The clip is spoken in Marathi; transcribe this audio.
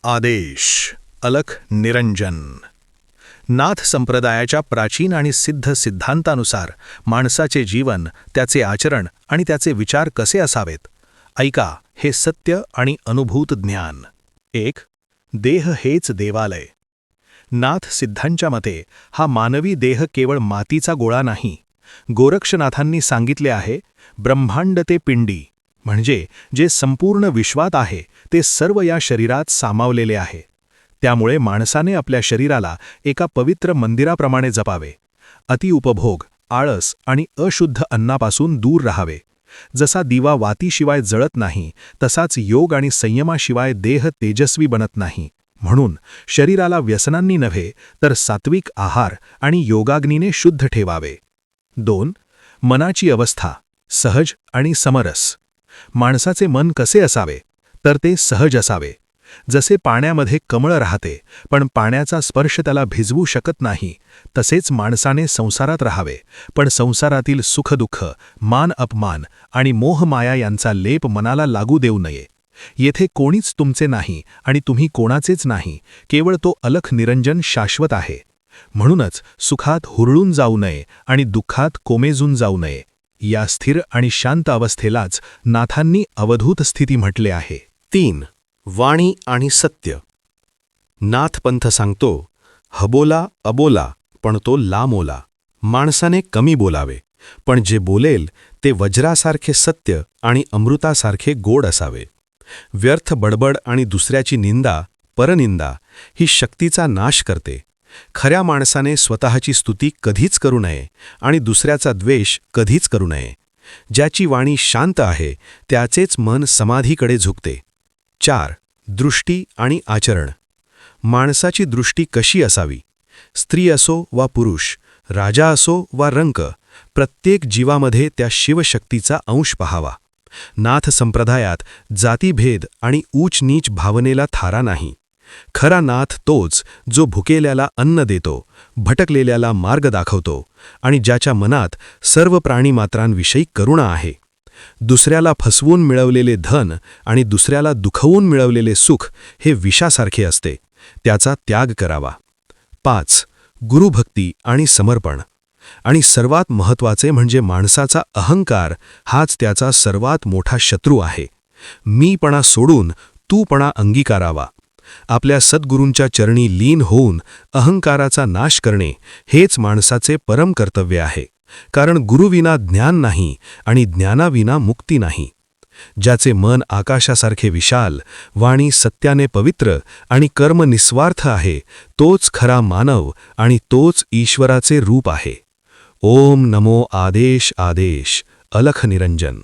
आदेश अलख निरंजन. नाथ संप्रदायाच्या प्राचीन आणि सिद्ध सिद्धांतानुसार माणसाचे जीवन, त्याचे आचरण आणि त्याचे विचार कसे असावेत, ऐका हे सत्य आणि अनुभूत ज्ञान. 1. देह हेच देवालय. नाथ सिद्धांच्या मते हा मानवी देह केवळ मातीचा गोळा नाही. गोरक्षनाथांनी सांगितले आहे, ब्रह्मांड ते पिंडी, म्हणजे जे संपूर्ण विश्वात आहे ते सर्व या शरीरात सामावलेले आहे. त्यामुळे माणसाने आपल्या शरीराला एका पवित्र मंदिराप्रमाणे जपावे. अतिउपभोग, आळस आणि अशुद्ध अन्नापासून दूर राहावे. जसा दिवा वातीशिवाय जळत नाही, तसाच योग आणि संयमाशिवाय देह तेजस्वी बनत नाही. म्हणून शरीराला व्यसनांनी नव्हे तर सात्विक आहार आणि योगाग्नीने शुद्ध ठेवावे. 2. मनाची अवस्था सहज आणि समरस. माणसाचे मन कसे असावे, तर ते सहज असावे. जसे पाण्यामध्ये कमळ राहते, पण पाण्याचा स्पर्श त्याला भिजवू शकत नाही, तसेच माणसाने संसारात राहावे, पण संसारातील सुखदुःख, मान अपमान आणि मोहमाया यांचा लेप मनाला लागू देऊ नये. येथे कोणीच तुमचे नाही आणि तुम्ही कोणाचेच नाही, केवळ तो अलख निरंजन शाश्वत आहे. म्हणूनच सुखात हुरळून जाऊ नये आणि दुःखात कोमेजून जाऊ नये. या स्थिर आणि शांत अवस्थेलाच नाथांनी अवधूत स्थिती म्हटले आहे. 3. वाणी आणि सत्य. नाथपंथ सांगतो, हबोला अबोला पण तो लामोला. माणसाने कमी बोलावे, पण जे बोलेल ते वज्रासारखे सत्य आणि अमृतासारखे गोड असावे. व्यर्थ बडबड आणि दुसऱ्याची निंदा, परनिंदा ही शक्तीचा नाश करते. खऱ्या माणसाने स्वतःची स्तुती कधीच करू नये आणि दुसऱ्याचा द्वेष कधीच करू नये. ज्याची वाणी शांत आहे त्याचेच मन समाधीकडे झुकते. 4. दृष्टी आणि आचरण. माणसाची दृष्टी कशी असावी? स्त्री असो वा पुरुष, राजा असो वा रंक, प्रत्येक जीवामध्ये त्या शिवशक्तीचा अंश पहावा. नाथ संप्रदायात जातीभेद आणि ऊच नीच भावनेला थारा नाही. खरा नाथ तोच जो भुकेल्याला अन्न देतो, भटकलेल्याला मार्ग दाखवतो आणि ज्याच्या मनात सर्व प्राणीमात्रांविषयी करुणा आहे. दुसऱ्याला फसवून मिळवलेले धन आणि दुसऱ्याला दुखवून मिळवलेले सुख हे विषासारखे असते, त्याचा त्याग करावा. 5. गुरुभक्ती आणि समर्पण. आणि सर्वात महत्त्वाचे म्हणजे माणसाचा अहंकार हाच त्याचा सर्वात मोठा शत्रू आहे. मीपणा सोडून तूपणा अंगीकारावा. आपल्या सद्गुरूंच्या चरणी लीन होऊन अहंकाराचा नाश करणे हेच माणसाचे परम कर्तव्य आहे. कारण गुरुविना ज्ञान नाही आणि ज्ञानाविना मुक्ती नाही. ज्याचे मन आकाशासारखे विशाल, वाणी सत्याने पवित्र आणि कर्म निस्वार्थ आहे, तोच खरा मानव आणि तोच ईश्वराचे रूप आहे. ओम नमो आदेश आदेश अलख निरंजन.